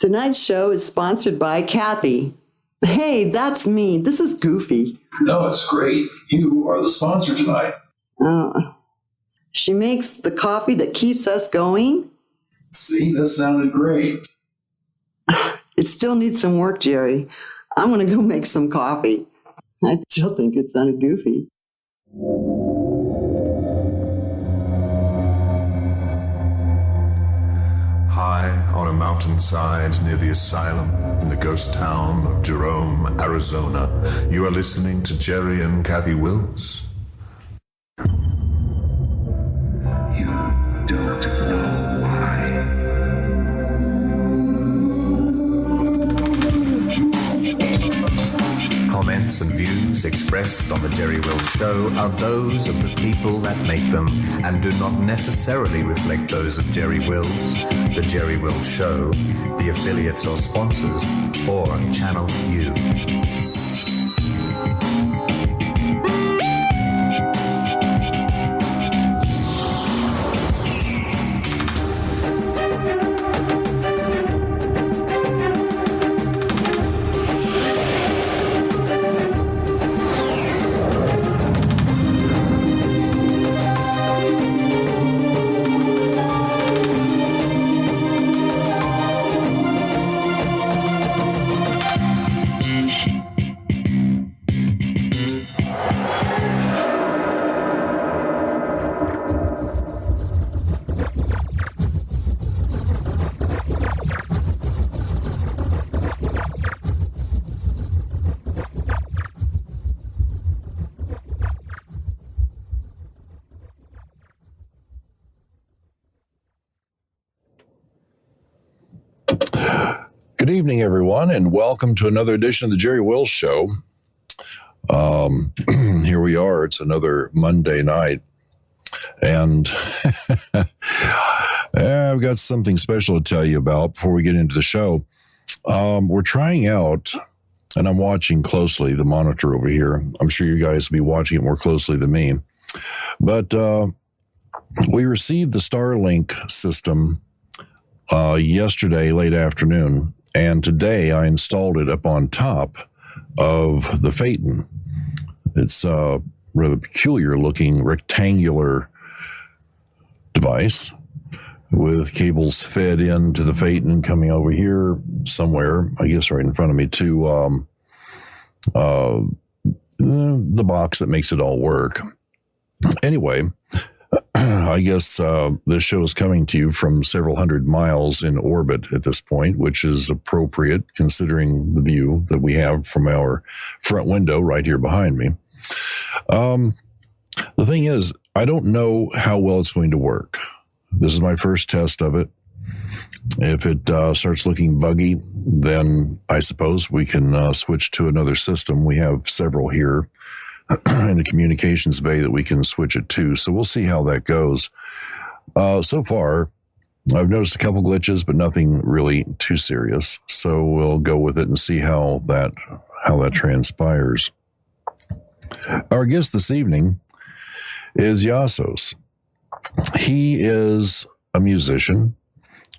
Tonight's show is sponsored by Kathy. Hey, that's me. This is Goofy. No, it's great. You are the sponsor tonight. She makes the coffee that keeps us going. See, that sounded great. It still needs some work, Jerry. I'm going to go make some coffee. I still think it sounded goofy. High on a mountainside near the asylum in the ghost town of Jerome, Arizona, you are listening to Jerry and Kathy Wills. You don't know why. Comments and views expressed on the Jerry Wills Show are those of the people that make them and do not necessarily reflect those of Jerry Wills, the Jerry Wills Show, the affiliates or sponsors, or Channel U. Good evening, everyone, and welcome to another edition of the Jerry Wills Show. Here we are. It's another Monday night, and I've got something special to tell you about before we get into the show. We're trying out, and I'm watching closely the monitor over here. I'm sure you guys will be watching it more closely than me. But we received the Starlink system yesterday, late afternoon, and today I installed it up on top of the Phaeton. It's a rather peculiar looking rectangular device with cables fed into the Phaeton coming over here somewhere, I guess right in front of me, to the box that makes it all work. Anyway, I guess this show is coming to you from several hundred miles in orbit at this point, which is appropriate considering the view that we have from our front window right here behind me. The thing is, I don't know how well it's going to work. This is my first test of it. If it starts looking buggy, then I suppose we can switch to another system. We have several here in the communications bay that we can switch it to. So we'll see how that goes. So far, I've noticed a couple glitches, but nothing really too serious. So we'll go with it and see how that transpires. Our guest this evening is IASOS. He is a musician.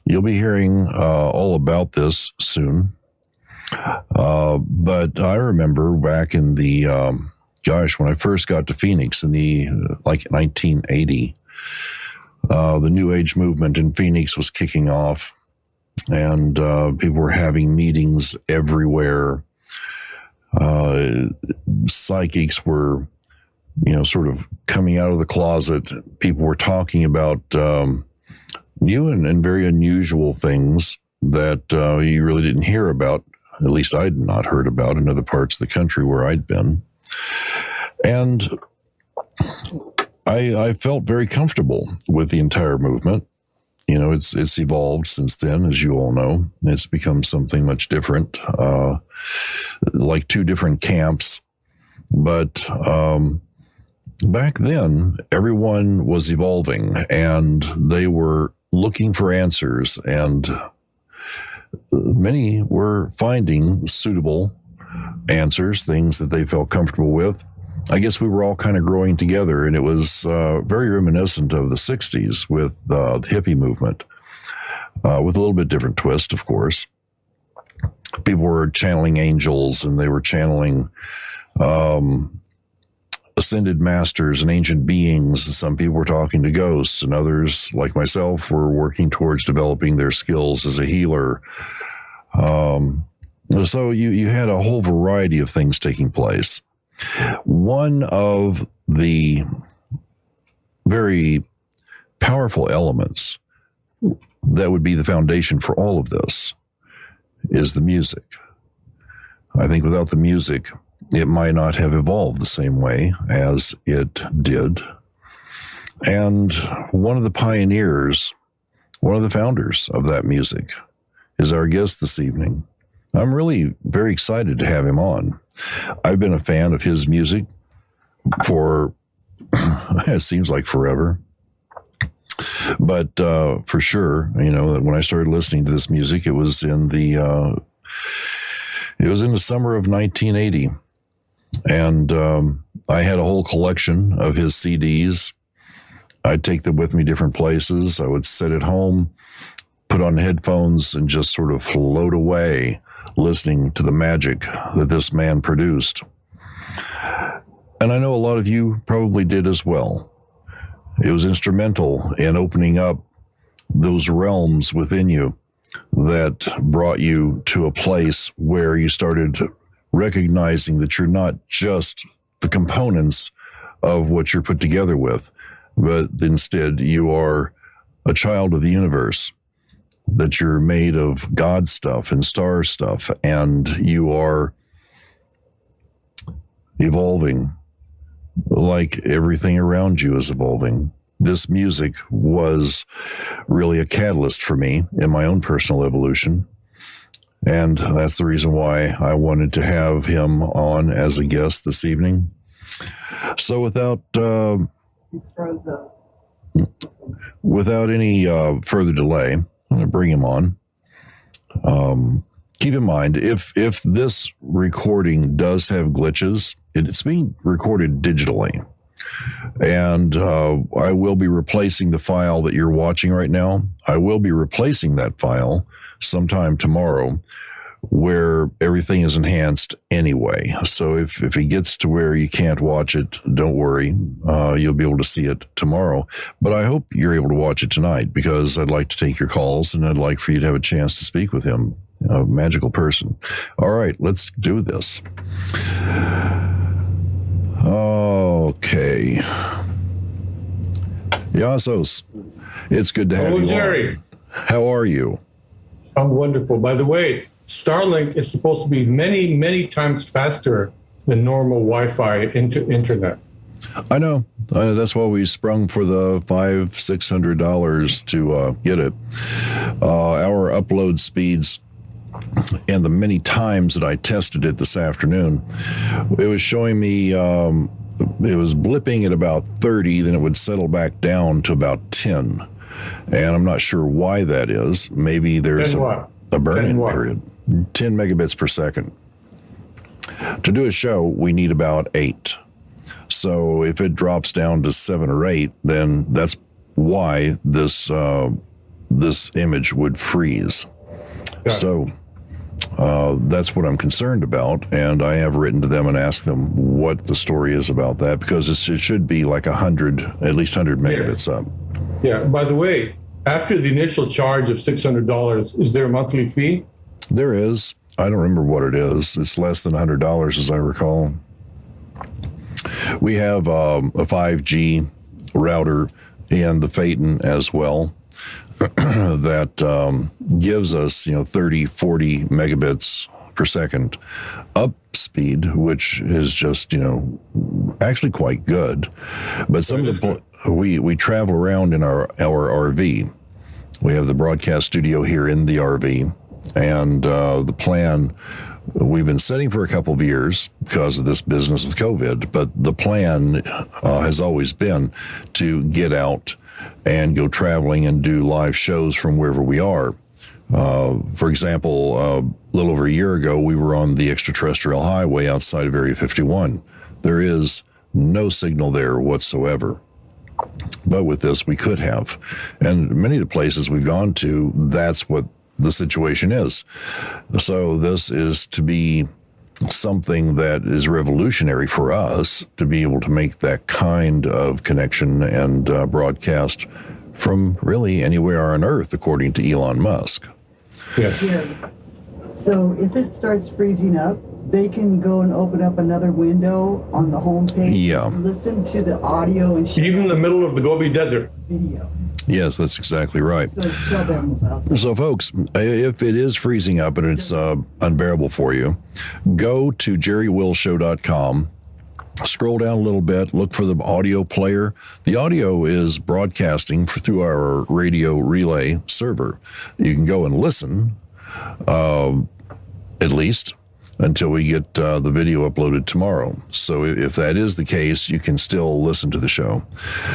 You'll be hearing all about this soon. But I remember back in the when I first got to Phoenix in 1980, the New Age movement in Phoenix was kicking off, and people were having meetings everywhere. Psychics were, sort of coming out of the closet. People were talking about new and very unusual things that you really didn't hear about. At least I'd not heard about in other parts of the country where I'd been. And I felt very comfortable with the entire movement. It's evolved since then, as you all know. It's become something much different, like two different camps. But back then, everyone was evolving, and they were looking for answers, and many were finding suitable answers, things that they felt comfortable with. I guess we were all kind of growing together, and it was very reminiscent of the 60s with the hippie movement, with a little bit different twist, of course. people were channeling angels, and they were channeling ascended masters and ancient beings. Some people were talking to ghosts, and others, like myself, were working towards developing their skills as a healer. So you had a whole variety of things taking place. One of the very powerful elements that would be the foundation for all of this is the music. I think without the music, it might not have evolved the same way as it did. And one of the pioneers, one of the founders of that music, is our guest this evening. I'm really very excited to have him on. I've been a fan of his music for, it seems like forever. But for sure, when I started listening to this music, it was in the summer of 1980. And I had a whole collection of his CDs. I'd take them with me different places. I would sit at home, put on headphones, and just sort of float away listening to the magic that this man produced. And I know a lot of you probably did as well. It was instrumental in opening up those realms within you that brought you to a place where you started recognizing that you're not just the components of what you're put together with, but instead you are a child of the universe, that you're made of God stuff and star stuff, and you are evolving like everything around you is evolving. This music was really a catalyst for me in my own personal evolution. And that's the reason why I wanted to have him on as a guest this evening. So without any further delay, I'm going to bring him on. Keep in mind, if this recording does have glitches, it's being recorded digitally. And I will be replacing the file that you're watching right now. I will be replacing that file sometime tomorrow, where everything is enhanced anyway. So if it gets to where you can't watch it, don't worry. You'll be able to see it tomorrow. But I hope you're able to watch it tonight, because I'd like to take your calls, and I'd like for you to have a chance to speak with him, a magical person. All right, let's do this. Okay. IASOS, it's good to have you. Hello, Jerry. On. How are you? I'm wonderful. By the way, Starlink is supposed to be many, many times faster than normal Wi-Fi internet. I know. That's why we sprung for the $500-600 to get it. Our upload speeds, and the many times that I tested it this afternoon, it was showing me it was blipping at about 30, then it would settle back down to about 10. And I'm not sure why that is. Maybe there's a burn-in period. 10 megabits per second. To do a show, we need about 8. So if it drops down to 7 or 8, then that's why this image would freeze. So that's what I'm concerned about, and I have written to them and asked them what the story is about that, because it should be like at least 100 megabits up. Yeah. By the way, after the initial charge of $600, is there a monthly fee? There is. I don't remember what it is. It's less than $100, as I recall. We have a 5G router in the Phaeton as well that gives us 30, 40 megabits per second up speed, which is just actually quite good. But some of the we travel around in our RV. We have the broadcast studio here in the RV, and the plan we've been setting for a couple of years because of this business with COVID, but the plan has always been to get out and go traveling and do live shows from wherever we are. For example, a little over a year ago, we were on the extraterrestrial highway outside of Area 51. There is no signal there whatsoever. But with this, we could have. And many of the places we've gone to, that's what the situation is. So this is to be something that is revolutionary for us to be able to make that kind of connection and broadcast from really anywhere on Earth, according to Elon Musk. Yes. Yeah. So if it starts freezing up, they can go and open up another window on the home page. Yeah. Listen to the audio and share Even in the middle of the Gobi Desert. video. Yes, that's exactly right. So tell them about that. So, folks, if it is freezing up and it's unbearable for you, go to jerrywillshow.com. Scroll down a little bit, look for the audio player. The audio is broadcasting through our radio relay server. You can go and listen, at least, until we get the video uploaded tomorrow. So if that is the case, you can still listen to the show.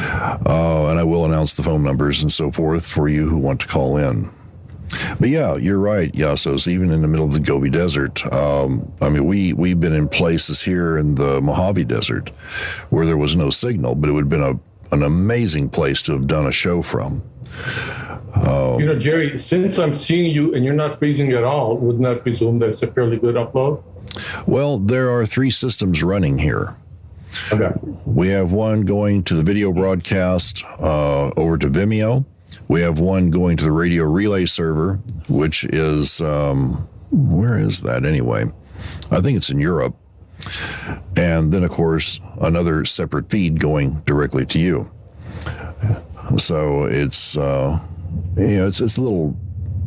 And I will announce the phone numbers and so forth for you who want to call in. But yeah, you're right, IASOS, even in the middle of the Gobi Desert. I mean, we've been in places here in the Mojave Desert where there was no signal, but it would have been an amazing place to have done a show from. You know, Jerry, since I'm seeing you and you're not freezing at all, wouldn't that presume that it's a fairly good upload? Well, there are 3 systems running here. Okay. We have one going to the video broadcast over to Vimeo. We have one going to the radio relay server, which is, where is that anyway? I think it's in Europe. And then, of course, another separate feed going directly to you. So it's, it's a little,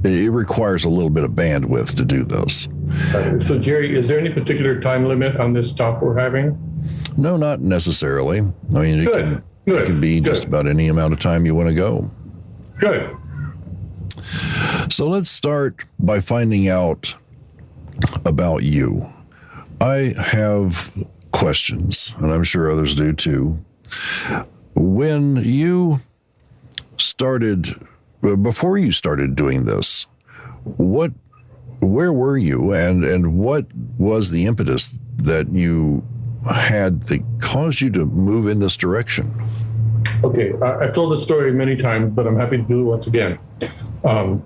it requires a little bit of bandwidth to do this. So, Jerry, is there any particular time limit on this talk we're having? No, not necessarily. I mean, it can be just about any amount of time you want to go. Good. So let's start by finding out about you. I have questions, and I'm sure others do too. When you started, before you started doing this, where were you, and what was the impetus that you had that caused you to move in this direction? Okay, I've told this story many times, but I'm happy to do it once again. I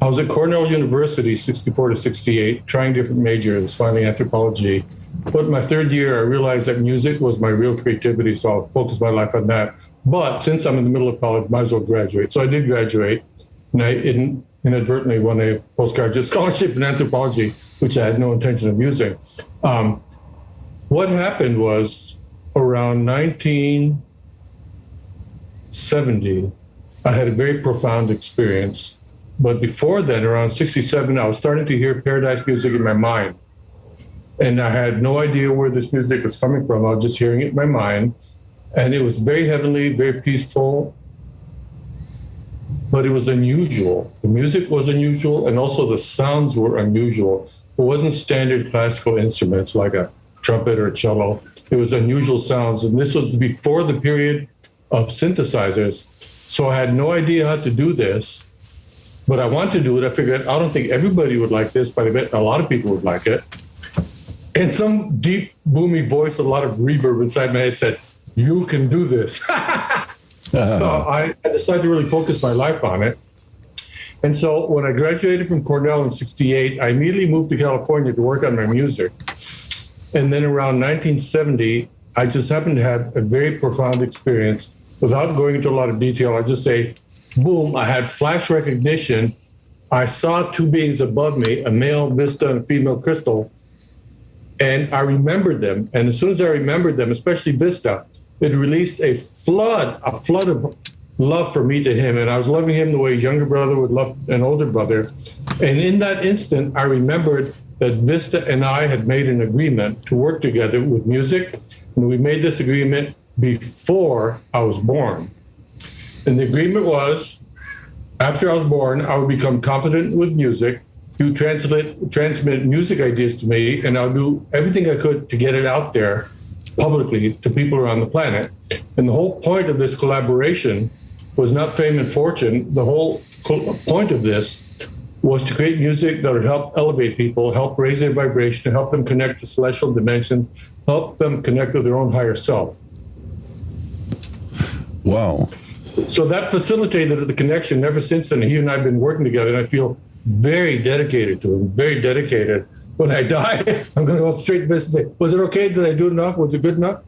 was at Cornell University, 64 to 68, trying different majors, finally anthropology. But in my 3rd year, I realized that music was my real creativity, so I'll focus my life on that. But since I'm in the middle of college, might as well graduate. So I did graduate, and I inadvertently won a postgraduate scholarship in anthropology, which I had no intention of using. What happened was, around 1970, I had a very profound experience. But before then, around 67, I was starting to hear paradise music in my mind. And I had no idea where this music was coming from. I was just hearing it in my mind. And it was very heavenly, very peaceful, but it was unusual. The music was unusual, and also the sounds were unusual. It wasn't standard classical instruments like a trumpet or a cello. It was unusual sounds. And this was before the period of synthesizers. So I had no idea how to do this, but I wanted to do it. I figured, I don't think everybody would like this, but I bet a lot of people would like it. And some deep, boomy voice, a lot of reverb inside my head said, "You can do this." So I decided to really focus my life on it. And so when I graduated from Cornell in 68, I immediately moved to California to work on my music. And then around 1970, I just happened to have a very profound experience. Without going into a lot of detail, I'll just say, boom, I had flash recognition. I saw 2 beings above me, a male Vista and a female Crystal, and I remembered them. And as soon as I remembered them, especially Vista, it released a flood of love for me to him. And I was loving him the way a younger brother would love an older brother. And in that instant, I remembered that Vista and I had made an agreement to work together with music. And we made this agreement before I was born. And the agreement was, after I was born, I would become competent with music, you transmit music ideas to me, and I'll do everything I could to get it out there publicly to people around the planet. And the whole point of this collaboration was not fame and fortune. The whole point of this was to create music that would help elevate people, help raise their vibration, help them connect to celestial dimensions, help them connect with their own higher self. Wow. So that facilitated the connection. Ever since then, he and I have been working together, and I feel very dedicated to him, very dedicated. When I die, I'm going to go straight to this and say, was it okay? Did I do enough? Was it good enough?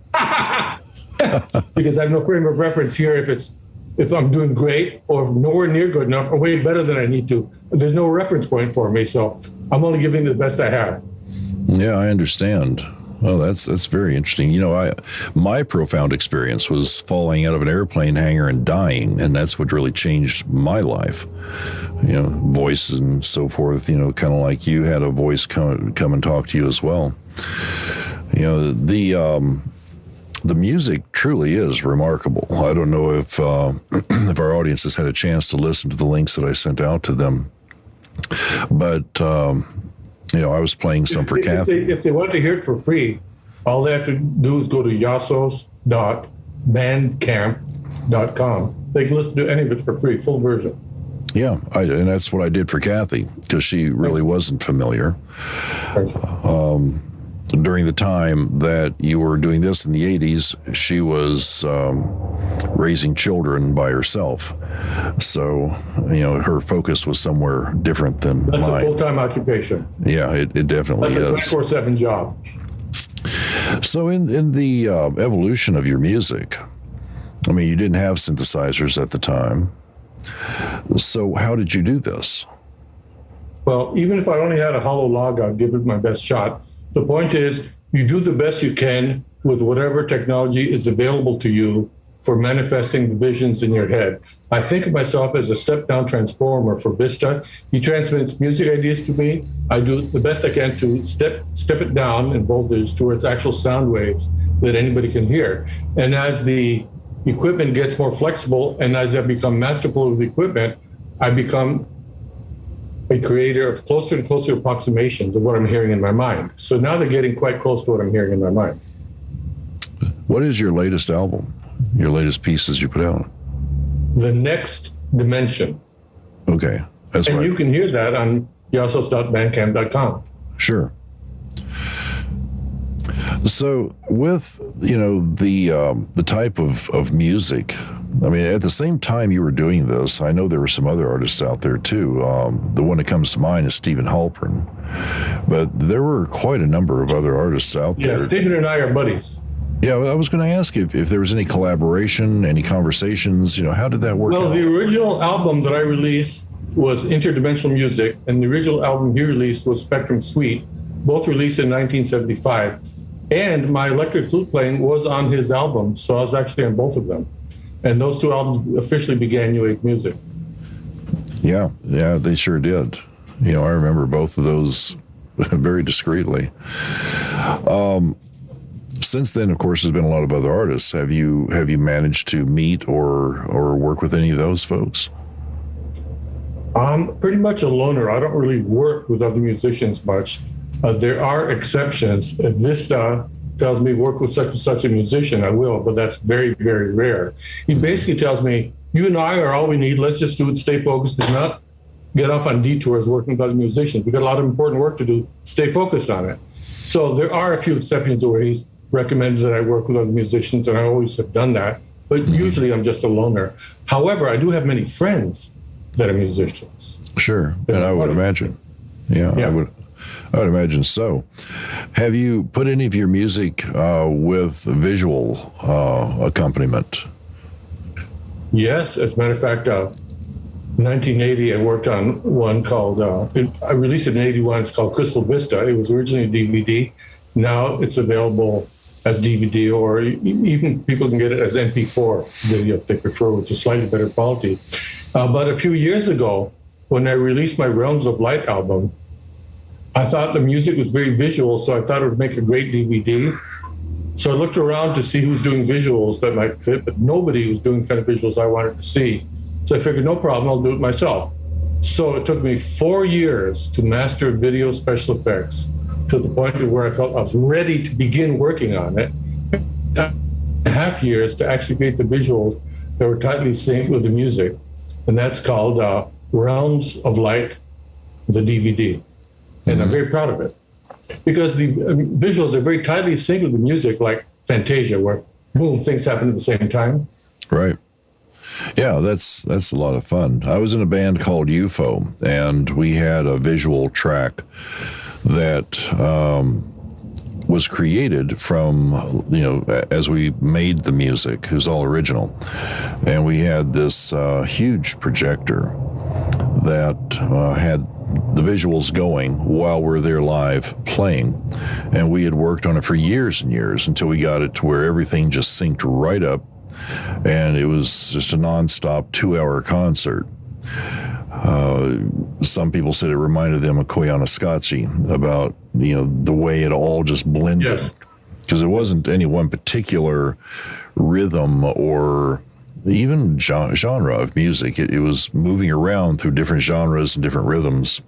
Because I have no frame of reference here if I'm doing great or nowhere near good enough or way better than I need to. There's no reference point for me, so I'm only giving the best I have. Yeah, I understand. Oh, that's very interesting. My profound experience was falling out of an airplane hangar and dying, and that's what really changed my life. Voice and so forth. Kind of like you had a voice come and talk to you as well. The music truly is remarkable. I don't know if if our audience has had a chance to listen to the links that I sent out to them, but I was playing some for Kathy. If they want to hear it for free, all they have to do is go to IASOS.bandcamp.com. They can listen to any of it for free, full version. Yeah, and that's what I did for Kathy, because she really wasn't familiar. During the time that you were doing this in the 80s, she was raising children by herself. So, her focus was somewhere different than That's mine. a full-time occupation. Yeah, it definitely That's is. a 24/7 job. So in the evolution of your music, you didn't have synthesizers at the time. So how did you do this? Well, even if I only had a hollow log, I'd give it my best shot. The point is, you do the best you can with whatever technology is available to you for manifesting the visions in your head. I think of myself as a step-down transformer for Vista. He transmits music ideas to me. I do the best I can to step it down in voltage towards actual sound waves that anybody can hear. And as the equipment gets more flexible, and as I become masterful with the equipment, I become a creator of closer and closer approximations of what I'm hearing in my mind. So now they're getting quite close to what I'm hearing in my mind. What is your latest album? Your latest pieces you put out? The Next Dimension. Okay, that's And right. you can hear that on iasos.bandcamp.com. Sure. So with the type of music, at the same time you were doing this, I know there were some other artists out there too. The one that comes to mind is Stephen Halpern, but there were quite a number of other artists out there. Yeah, Stephen and I are buddies. Yeah, I was going to ask if there was any collaboration, any conversations. How did that work out? Well, the original album that I released was Interdimensional Music, and the original album he released was Spectrum Suite, both released in 1975. And my electric flute playing was on his album, so I was actually on both of them. And those two albums officially began New Age Music. Yeah, they sure did. I remember both of those very discreetly. Since then, of course, there's been a lot of other artists. Have you managed to meet or work with any of those folks? I'm pretty much a loner. I don't really work with other musicians much. There are exceptions. If Vista tells me work with such and such a musician, I will, but that's very, very rare. He basically tells me, you and I are all we need. Let's just do it, stay focused, and not get off on detours working with other musicians. We've got a lot of important work to do. Stay focused on it. So there are a few exceptions where he's recommended that I work with other musicians, and I always have done that. But usually I'm just a loner. However, I do have many friends that are musicians. Sure, and I would imagine. Yeah. I would imagine so. Have you put any of your music with visual accompaniment? Yes, as a matter of fact, 1980, I worked on one called, I released it in 81, it's called Crystal Vista. It was originally a DVD. Now it's available as DVD, or even people can get it as MP4 video if they prefer, which is slightly better quality. But a few years ago, when I released my Realms of Light album, I thought the music was very visual, so I thought it would make a great DVD. So I looked around to see who's doing visuals that might fit, but nobody was doing the kind of visuals I wanted to see. So I figured, no problem, I'll do it myself. So it took me 4 years to master video special effects to the point where I felt I was ready to begin working on it. 2.5 years to actually create the visuals that were tightly synced with the music. And that's called Realms of Light, the DVD. And I'm very proud of it. Because the visuals are very tightly synced with the music, like Fantasia, where boom, things happen at the same time. Right. Yeah, that's a lot of fun. I was in a band called UFO, and we had a visual track that was created from, as we made the music. It was all original. And we had this huge projector that had the visuals going while we're there live playing. And we had worked on it for years and years until we got it to where everything just synced right up. And it was just a nonstop 2-hour concert. Some people said it reminded them of Koyaanisqatsi about, the way it all just blended. Because it wasn't any one particular rhythm or even genre of music. It was moving around through different genres and different rhythms.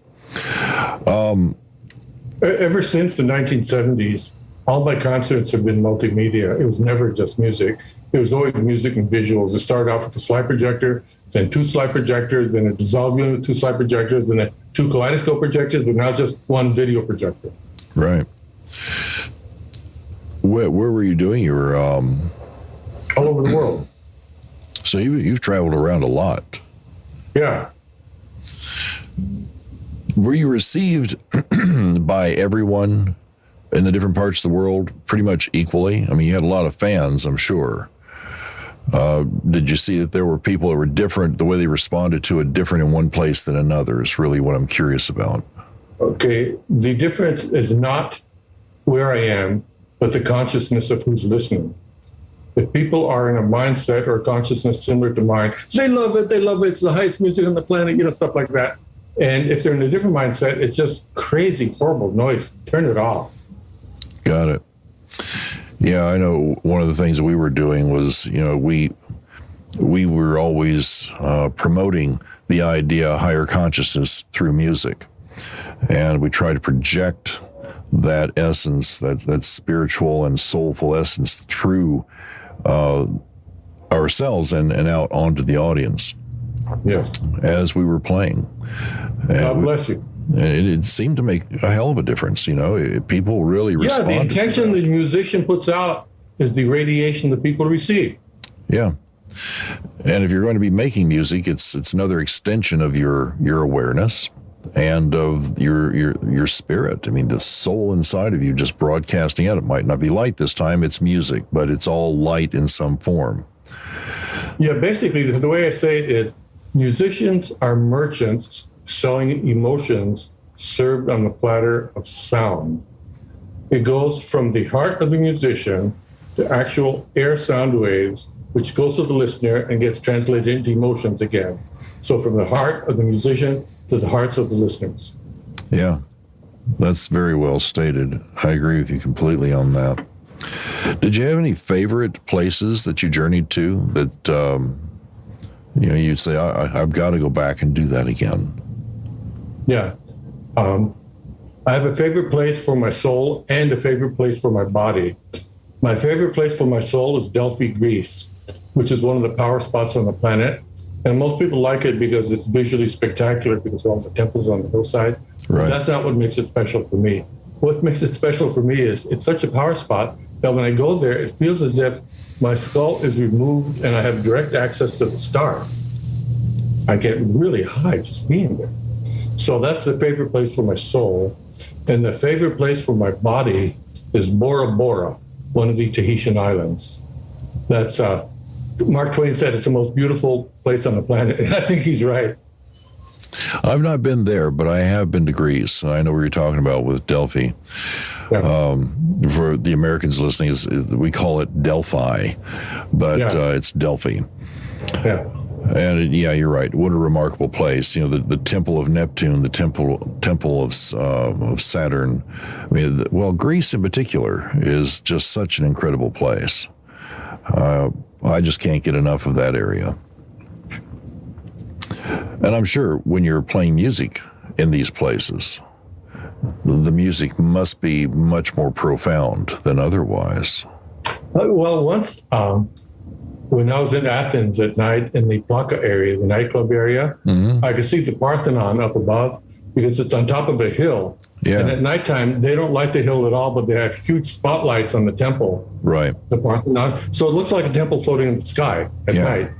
Ever since the 1970s, all my concerts have been multimedia. It was never just music. It was always music and visuals. It started off with a slide projector, then 2 slide projectors, then a dissolve unit with 2 slide projectors, and then 2 kaleidoscope projectors, but now just 1 video projector. Right. Where were you doing your... All over the world. So you've traveled around a lot. Yeah. Were you received by everyone in the different parts of the world pretty much equally? I mean, you had a lot of fans, I'm sure. Did you see that there were people that were different, the way they responded to it different in one place than another is really what I'm curious about. Okay, the difference is not where I am, but the consciousness of who's listening. If people are in a mindset or consciousness similar to mine, they love it, it's the highest music on the planet, stuff like that. And if they're in a different mindset, it's just crazy, horrible noise. Turn it off. Got it. Yeah, I know one of the things that we were doing was, we were always promoting the idea of higher consciousness through music. And we try to project that essence, that spiritual and soulful essence through ourselves and out onto the audience. Yes. As we were playing. God bless you. And it seemed to make a hell of a difference, people really responded. Yeah, the intention the musician puts out is the radiation that people receive. Yeah. And if you're going to be making music, it's another extension of your awareness and of your spirit. I mean, the soul inside of you just broadcasting out. It might not be light this time, it's music, but it's all light in some form. Yeah, basically, the way I say it is musicians are merchants selling emotions served on the platter of sound. It goes from the heart of the musician to actual air sound waves, which goes to the listener and gets translated into emotions again. So from the heart of the musician to the hearts of the listeners. Yeah, that's very well stated. I agree with you completely on that. Did you have any favorite places that you journeyed to that, you'd say, I've got to go back and do that again? Yeah. I have a favorite place for my soul and a favorite place for my body. My favorite place for my soul is Delphi, Greece, which is one of the power spots on the planet. And most people like it because it's visually spectacular because of all the temples on the hillside. Right. That's not what makes it special for me. What makes it special for me is it's such a power spot that when I go there, it feels as if my skull is removed and I have direct access to the stars. I get really high just being there. So that's the favorite place for my soul. And the favorite place for my body is Bora Bora, one of the Tahitian islands. That's, Mark Twain said it's the most beautiful place on the planet. And I think he's right. I've not been there, but I have been to Greece. And I know what you're talking about with Delphi. Yeah. For the Americans listening, we call it Delphi, but it's Delphi. Yeah. And you're right. What a remarkable place! The Temple of Neptune, the Temple of Saturn. I mean, Greece in particular is just such an incredible place. I just can't get enough of that area. And I'm sure when you're playing music in these places, the music must be much more profound than otherwise. Well, once when I was in Athens at night in the Plaka area, the nightclub area, I could see the Parthenon up above because it's on top of a hill. Yeah. And at nighttime, they don't light the hill at all, but they have huge spotlights on the temple. Right. The Parthenon. So it looks like a temple floating in the sky at night.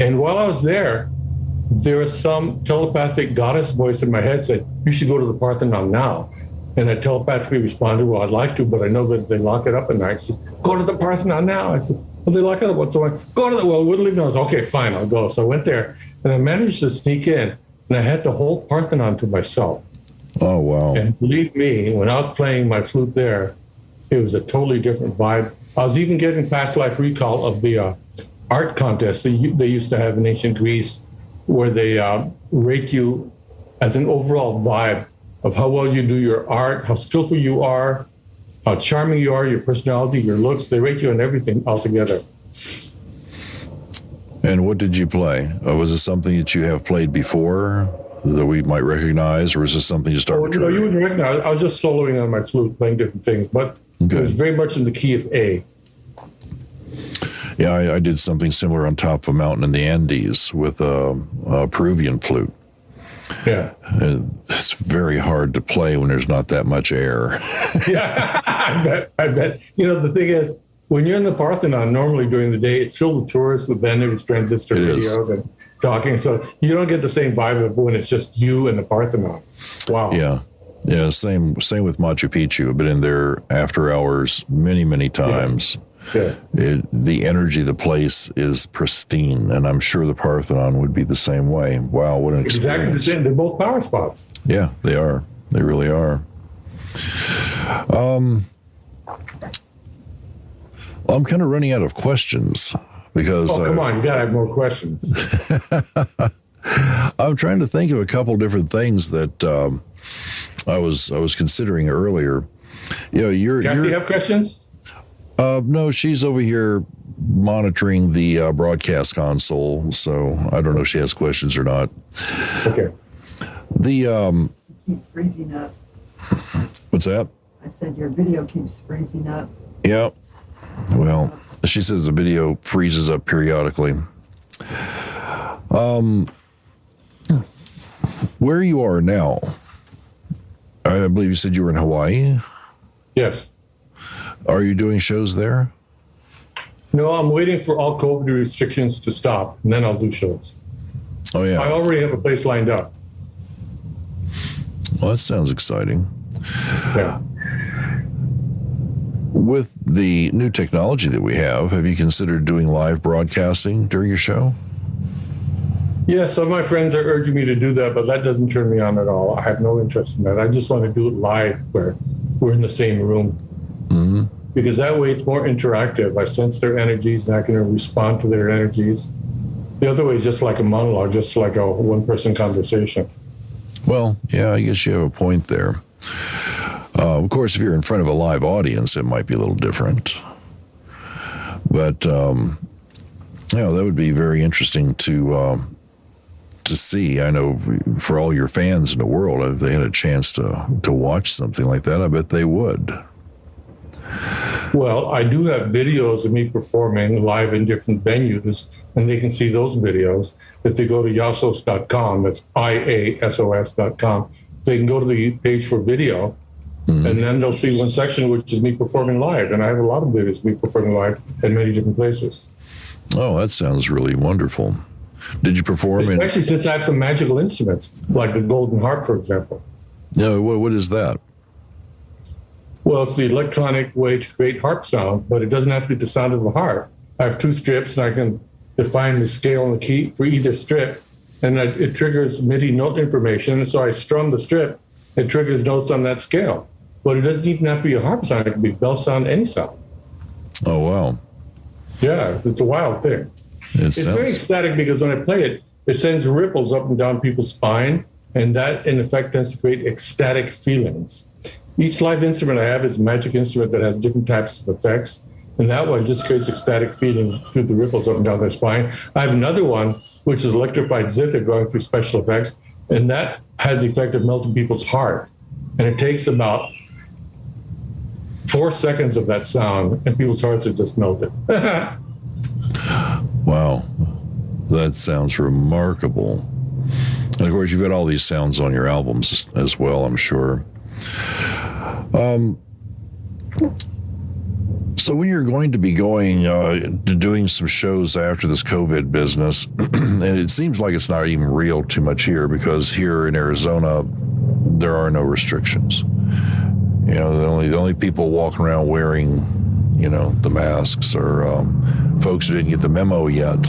And while I was there was some telepathic goddess voice in my head said, "You should go to the Parthenon now." And I telepathically responded, "Well, I'd like to, but I know that they lock it up at night." She said, "Go to the Parthenon now." I said, "Well, they lock it up." So I go to the, well, wouldn't leave me. I was, okay, fine, I'll go. So I went there and I managed to sneak in and I had the whole Parthenon to myself. Oh, wow. And believe me, when I was playing my flute there, it was a totally different vibe. I was even getting past life recall of the art contest they used to have in ancient Greece, where they rate you as an overall vibe of how well you do your art, how skillful you are, how charming you are, your personality, your looks. They rate you on everything altogether. And what did you play? Was it something that you have played before that we might recognize, or is this something just arbitrary? No, you wouldn't recognize. I was just soloing on my flute, playing different things, but it was very much in the key of A. Yeah, I did something similar on top of a mountain in the Andes with a Peruvian flute. Yeah. It's very hard to play when there's not that much air. Yeah, I bet. You know, the thing is, when you're in the Parthenon, normally during the day, it's filled with tourists with vendors, transistor radios, and talking. So you don't get the same vibe of when it's just you and the Parthenon. Wow. Yeah. Same with Machu Picchu. I've been in there after hours many times. Yeah. The energy of the place is pristine, and I'm sure the Parthenon would be the same way. Wow, what an experience. Exactly the same. They're both power spots. Yeah, they are. They really are. I'm kind of running out of questions because... Oh, come on. You got to have more questions. I'm trying to think of a couple different things that I was considering earlier. You know, Kathy, have questions? No, she's over here monitoring the broadcast console, so I don't know if she has questions or not. Okay. The Keep freezing up. what's that? I said your video keeps freezing up. Yeah. Well, she says the video freezes up periodically. Where you are now, I believe you said you were in Hawaii. Yes. Are you doing shows there? No, I'm waiting for all COVID restrictions to stop, and then I'll do shows. Oh, yeah. I already have a place lined up. Well, that sounds exciting. Yeah. With the new technology that we have you considered doing live broadcasting during your show? Yeah, some of my friends are urging me to do that, but that doesn't turn me on at all. I have no interest in that. I just want to do it live where we're in the same room. Mm-hmm. Because that way it's more interactive. I sense their energies and I can respond to their energies. The other way is just like a monologue, just like a one-person conversation. Well, yeah, I guess you have a point there. Of course, if you're in front of a live audience, it might be a little different. But, that would be very interesting to see. I know for all your fans in the world, if they had a chance to watch something like that, I bet they would. Well, I do have videos of me performing live in different venues, and they can see those videos. If they go to IASOS.com, that's IASOS.com, they can go to the page for video, and then they'll see one section, which is me performing live. And I have a lot of videos of me performing live at many different places. Oh, that sounds really wonderful. Did you perform Especially since I have some magical instruments, like the golden harp, for example. Yeah, what is that? Well, it's the electronic way to create harp sound, but it doesn't have to be the sound of a harp. I have two strips, and I can define the scale and the key for either strip, and it triggers MIDI note information. So I strum the strip, it triggers notes on that scale. But it doesn't even have to be a harp sound. It can be bell sound, any sound. Oh, wow. Yeah, it's a wild thing. It's very ecstatic because when I play it, it sends ripples up and down people's spine, and that, in effect, tends to create ecstatic feelings. Each live instrument I have is a magic instrument that has different types of effects, and that one just creates ecstatic feelings through the ripples up and down their spine. I have another one, which is electrified zither going through special effects, and that has the effect of melting people's heart. And it takes about 4 seconds of that sound, and people's hearts are just melted. Wow, that sounds remarkable. And of course, you've got all these sounds on your albums as well, I'm sure. So when you're going to be going to doing some shows after this COVID business, and it seems like it's not even real too much here, because here in Arizona, there are no restrictions. You know, the only people walking around wearing, you know, the masks are folks who didn't get the memo yet.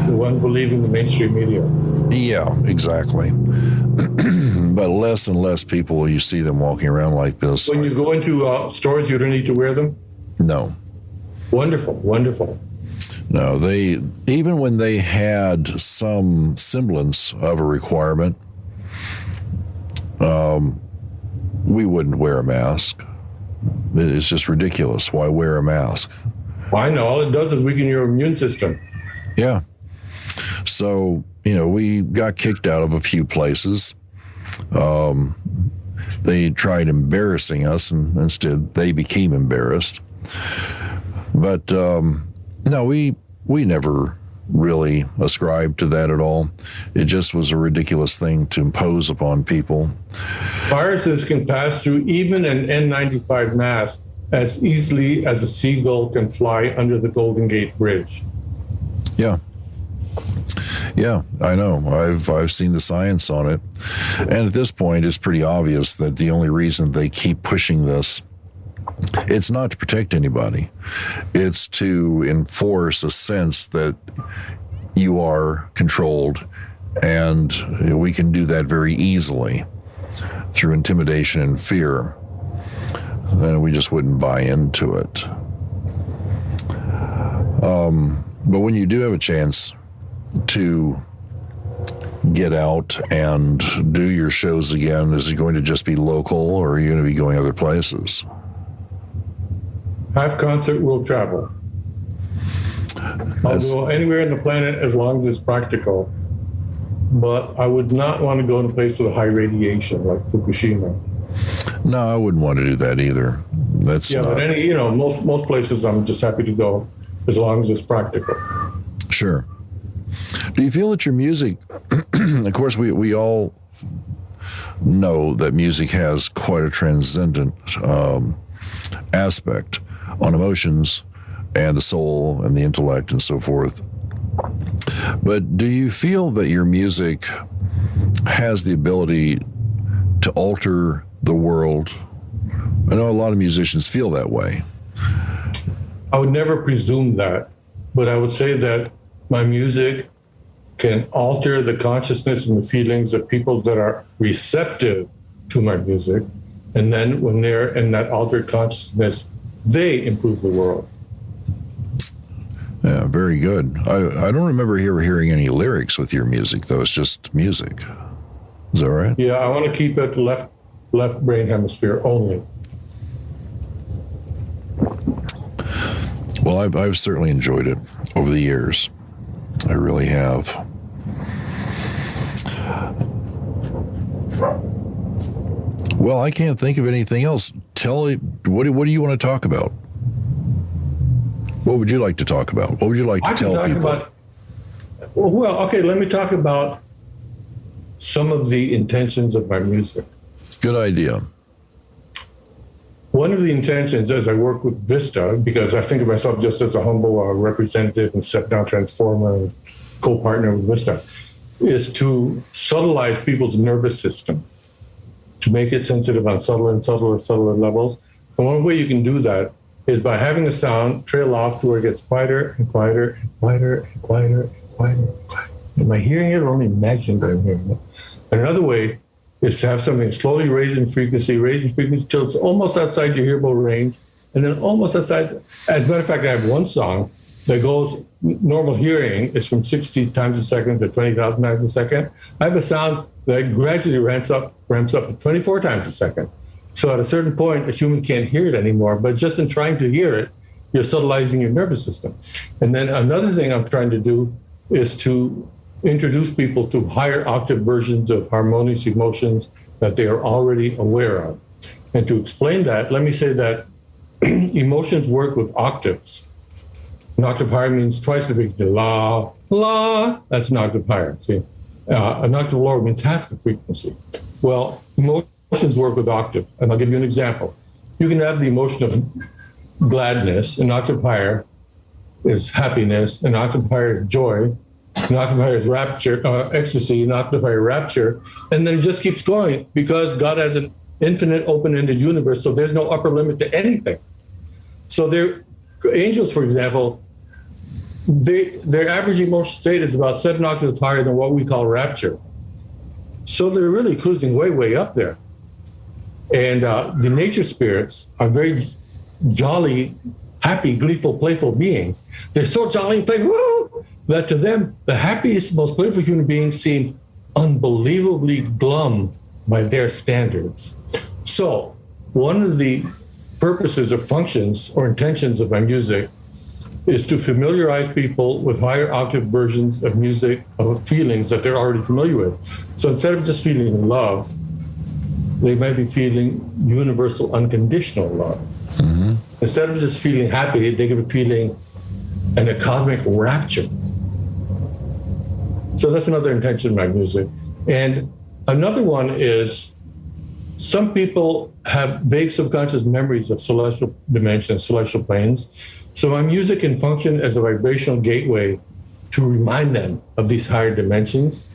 The ones believing the mainstream media. Yeah, exactly. But less and less people, you see them walking around like this. When you go into stores, you don't need to wear them? No. Wonderful, wonderful. No, even when they had some semblance of a requirement, we wouldn't wear a mask. It's just ridiculous. Why wear a mask? Well, I know. All it does is weaken your immune system. Yeah. So, you know, we got kicked out of a few places. They tried embarrassing us, and instead they became embarrassed. But no, we never really ascribed to that at all. It just was a ridiculous thing to impose upon people. Viruses can pass through even an N95 mask as easily as a seagull can fly under the Golden Gate Bridge. Yeah. Yeah, I know. I've seen the science on it. And at this point, it's pretty obvious that the only reason they keep pushing this, it's not to protect anybody. It's to enforce a sense that you are controlled, and we can do that very easily through intimidation and fear. And we just wouldn't buy into it. But when you do have a chance to get out and do your shows again, is it going to just be local, or are you going to be going other places? Half concert will travel. I'll go anywhere in the planet as long as it's practical. But I would not want to go in a place with high radiation like Fukushima. No, I wouldn't want to do that either. That's yeah, not... but most places I'm just happy to go as long as it's practical. Sure. Do you feel that your music, of course, we all know that music has quite a transcendent aspect on emotions and the soul and the intellect and so forth. But do you feel that your music has the ability to alter the world? I know a lot of musicians feel that way. I would never presume that, but I would say that my music can alter the consciousness and the feelings of people that are receptive to my music. And then when they're in that altered consciousness, they improve the world. Yeah, very good. I don't remember ever hearing any lyrics with your music, though. It's just music. Is that right? Yeah, I want to keep it left brain hemisphere only. Well, I've certainly enjoyed it over the years. I really have. Well, I can't think of anything else. Tell me, what do you want to talk about? What would you like to talk about? What would you like to tell people? Well, okay, let me talk about some of the intentions of my music. Good idea. One of the intentions as I work with Vista, because I think of myself just as a humble representative and step-down transformer and co-partner with Vista, is to subtleize people's nervous system, to make it sensitive on subtler levels. And one way you can do that is by having a sound trail off to where it gets quieter and quieter and quieter and quieter and quieter and quieter. Am I hearing it or only imagining that I'm hearing it? And another way is to have something slowly raising frequency till it's almost outside your hearable range, and then almost outside. As a matter of fact, I have one song that goes, normal hearing is from 60 times a second to 20,000 times a second. I have a sound that gradually ramps up to 24 times a second. So at a certain point, a human can't hear it anymore, but just in trying to hear it, you're subtilizing your nervous system. And then another thing I'm trying to do is to introduce people to higher octave versions of harmonious emotions that they are already aware of. And to explain that, let me say that emotions work with octaves. An octave higher means twice the frequency. La, la, that's an octave higher. See, an octave lower means half the frequency. Well, emotions work with octave. And I'll give you an example. You can have the emotion of gladness, an octave higher is happiness, an octave higher is joy, an octave higher is rapture, ecstasy, an octave higher rapture, and then it just keeps going because God has an infinite, open-ended universe, so there's no upper limit to anything. So angels, for example, their average emotional state is about 7 octaves higher than what we call rapture. So they're really cruising way, way up there. And the nature spirits are very jolly, happy, gleeful, playful beings. They're so jolly and playful, woo, that to them, the happiest, most playful human beings seem unbelievably glum by their standards. So one of the purposes or functions or intentions of my music is to familiarize people with higher octave versions of music, of feelings that they're already familiar with. So instead of just feeling love, they might be feeling universal unconditional love. Mm-hmm. Instead of just feeling happy, they could be feeling a cosmic rapture. So that's another intention of my music. And another one is some people have vague subconscious memories of celestial dimensions, celestial planes. So my music can function as a vibrational gateway to remind them of these higher dimensions.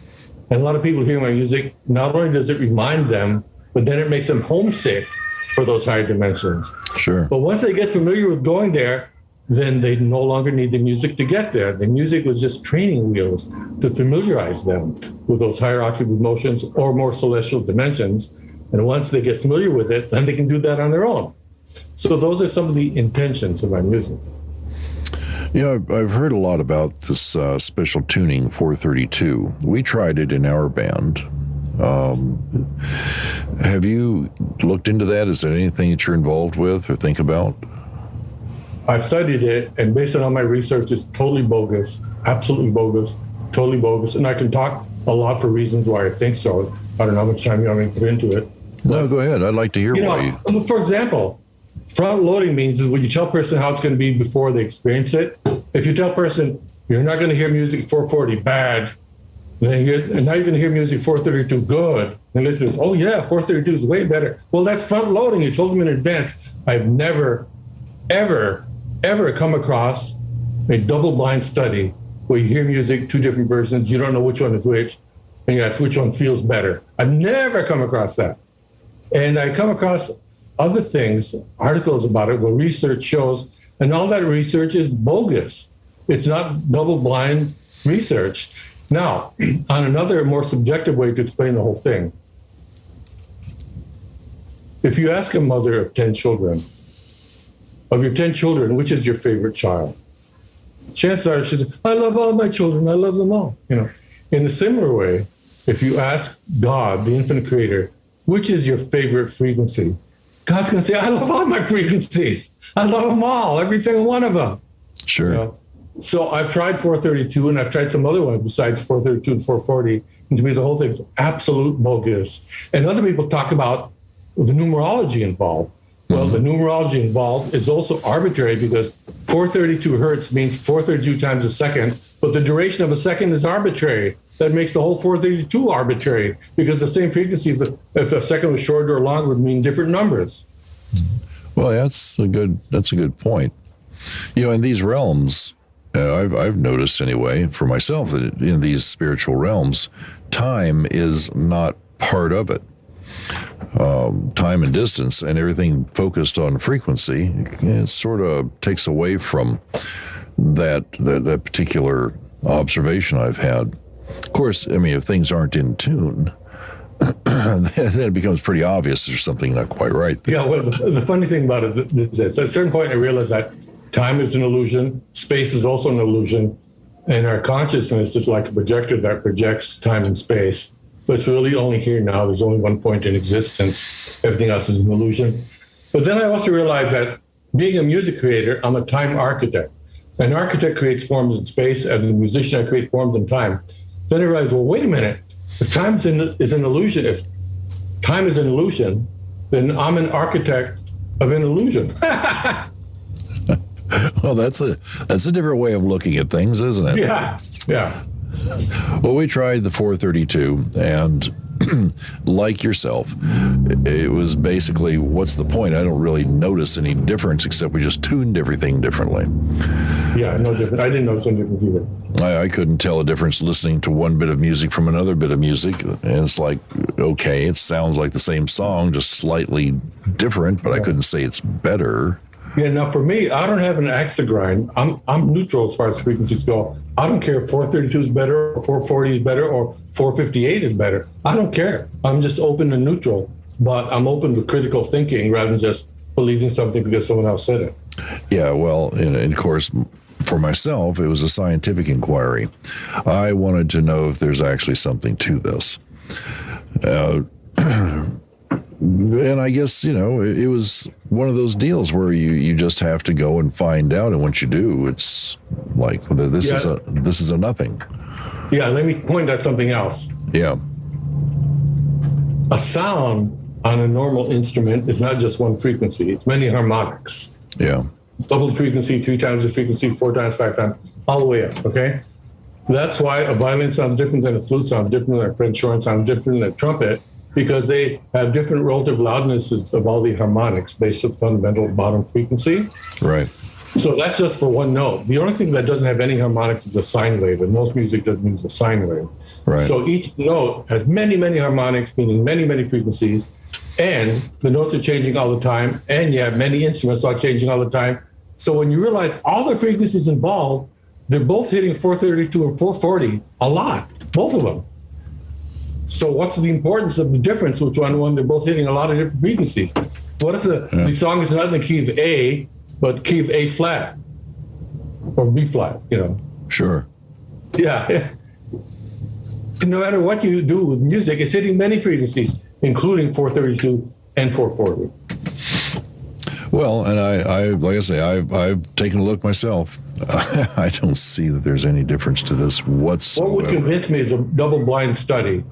And a lot of people hear my music, not only does it remind them, but then it makes them homesick for those higher dimensions. Sure. But once they get familiar with going there, then they no longer need the music to get there. The music was just training wheels to familiarize them with those higher octave emotions or more celestial dimensions. And once they get familiar with it, then they can do that on their own. So those are some of the intentions of my music. Yeah, I've heard a lot about this special tuning 432. We tried it in our band. Have you looked into that? Is there anything that you're involved with or think about? I've studied it, and based on all my research, it's totally bogus, absolutely bogus, totally bogus. And I can talk a lot for reasons why I think so. I don't know how much time you want me to put into it. No, go ahead. I'd like to hear why. For example, front loading means is when you tell a person how it's going to be before they experience it. If you tell a person, you're not going to hear music 440, bad, and now you're going to hear music 432, good. And listeners, oh yeah, 432 is way better. Well, that's front loading. You told them in advance. I've never, ever come across a double-blind study where you hear music, 2 different versions, you don't know which one is which, and you ask which one feels better. I've never come across that. And I come across other things, articles about it, where research shows, and all that research is bogus. It's not double-blind research. Now, on another more subjective way to explain the whole thing, if you ask a mother of 10 children, of your 10 children, which is your favorite child? Chances are she says, I love all my children, I love them all. In a similar way, if you ask God, the infinite creator, which is your favorite frequency? God's going to say, I love all my frequencies. I love them all, every single one of them. Sure. So I've tried 432 and I've tried some other ones besides 432 and 440. And to me, the whole thing is absolute bogus. And other people talk about the numerology involved. Well, the numerology involved is also arbitrary because 432 hertz means 432 times a second, but the duration of a second is arbitrary. That makes the whole 432 arbitrary because the same frequency, if a second was shorter or longer, would mean different numbers. Well, that's a good point. In these realms, I've noticed anyway for myself that in these spiritual realms, time is not part of it. Time and distance and everything focused on frequency, it sort of takes away from that particular observation I've had. Of course, I mean, if things aren't in tune, then it becomes pretty obvious there's something not quite right there. Yeah, well, the funny thing about it is this. At a certain point, I realized that time is an illusion, space is also an illusion, and our consciousness is like a projector that projects time and space. But it's really only here now. There's only one point in existence. Everything else is an illusion. But then I also realized that being a music creator, I'm a time architect. An architect creates forms in space. As a musician, I create forms in time. Then I realized, well, wait a minute. If time is an illusion, then I'm an architect of an illusion. Well, that's a different way of looking at things, isn't it? Yeah. Well, we tried the 432, and like yourself, it was basically, what's the point? I don't really notice any difference except we just tuned everything differently. Yeah, no different. I didn't notice any difference either. I couldn't tell a difference listening to one bit of music from another bit of music. And it's like, okay, it sounds like the same song, just slightly different, but I couldn't say it's better. Yeah, now for me, I don't have an axe to grind. I'm neutral as far as frequencies go. I don't care if 432 is better, or 440 is better, or 458 is better. I don't care. I'm just open and neutral, but I'm open to critical thinking rather than just believing something because someone else said it. Yeah, well, and of course, for myself, it was a scientific inquiry. I wanted to know if there's actually something to this. And I guess, it was one of those deals where you just have to go and find out. And once you do, it's like, this is a nothing. Yeah, let me point out something else. Yeah. A sound on a normal instrument is not just one frequency. It's many harmonics. Yeah. Double the frequency, 3 times the frequency, 4 times, 5 times, all the way up, okay? That's why a violin sounds different than a flute sounds different than a French horn sounds different than a trumpet, because they have different relative loudnesses of all the harmonics based on fundamental bottom frequency. Right. So that's just for one note. The only thing that doesn't have any harmonics is a sine wave, and most music doesn't use a sine wave. Right. So each note has many, many harmonics, meaning many, many frequencies, and the notes are changing all the time, and you have many instruments are changing all the time. So when you realize all the frequencies involved, they're both hitting 432 and 440 a lot, both of them. So what's the importance of the difference which one when they're both hitting a lot of different frequencies? What if the song is not in the key of A, but key of A flat or B flat, Sure. Yeah. No matter what you do with music, it's hitting many frequencies, including 432 and 440. Well, and I like I say, I've taken a look myself. I don't see that there's any difference to this whatsoever. What would convince me is a double-blind study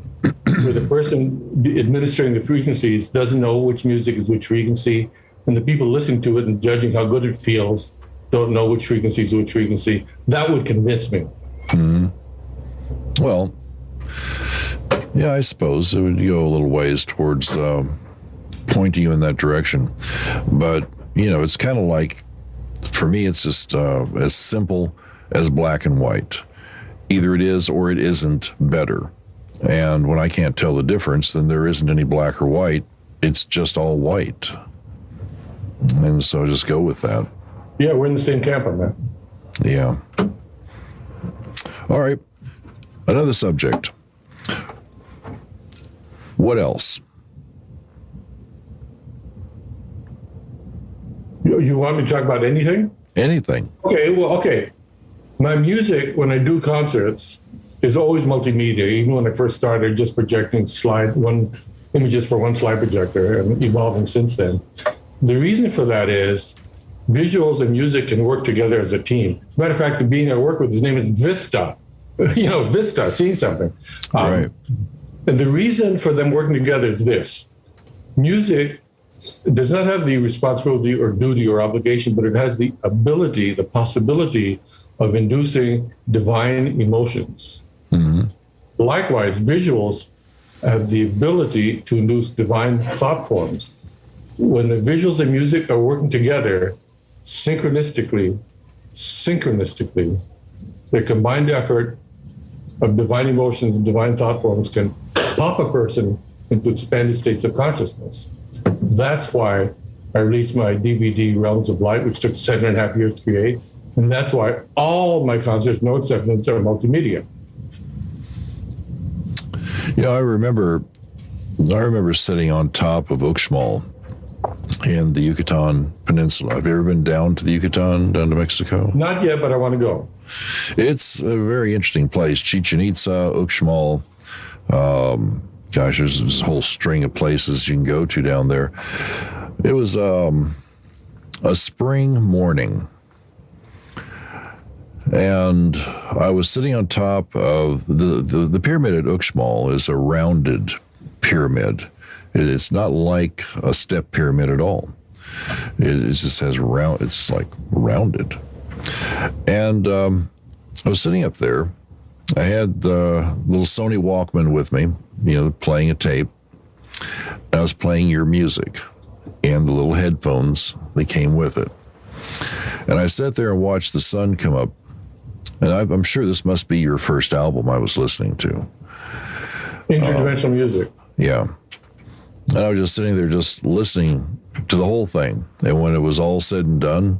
where the person administering the frequencies doesn't know which music is which frequency, and the people listening to it and judging how good it feels don't know which frequency is which frequency. That would convince me. Mm-hmm. Well, yeah, I suppose it would go a little ways towards pointing you in that direction. But, it's kind of like, for me, it's just as simple as black and white. Either it is or it isn't better. And when I can't tell the difference, then there isn't any black or white. It's just all white. And so just go with that. Yeah, we're in the same camp on that. Yeah. All right. Another subject. What else? You want me to talk about anything? Anything. Okay. My music, when I do concerts, is always multimedia. Even when I first started, just projecting images for one slide projector, and evolving since then. The reason for that is visuals and music can work together as a team. As a matter of fact, the being I work with, his name is Vista. Vista, seeing something. Right. And the reason for them working together is this. Music does not have the responsibility or duty or obligation, but it has the ability, the possibility of inducing divine emotions. Mm-hmm. Likewise, visuals have the ability to induce divine thought forms. When the visuals and music are working together synchronistically, the combined effort of divine emotions and divine thought forms can pop a person into expanded states of consciousness. That's why I released my DVD, Realms of Light, which took 7.5 years to create. And that's why all my concerts, no exceptions, are multimedia. I remember sitting on top of Uxmal in the Yucatan Peninsula. Have you ever been down to the Yucatan, down to Mexico? Not yet, but I want to go. It's a very interesting place. Chichen Itza, Uxmal. There's this whole string of places you can go to down there. It was a spring morning, and I was sitting on top of the pyramid at Uxmal is a rounded pyramid. It's not like a step pyramid at all. It just has it's like rounded. And I was sitting up there, I had the little Sony Walkman with me, playing a tape. I was playing your music and the little headphones that came with it. And I sat there and watched the sun come up. And I'm sure this must be your first album I was listening to. Interdimensional music. Yeah. And I was just sitting there just listening to the whole thing. And when it was all said and done,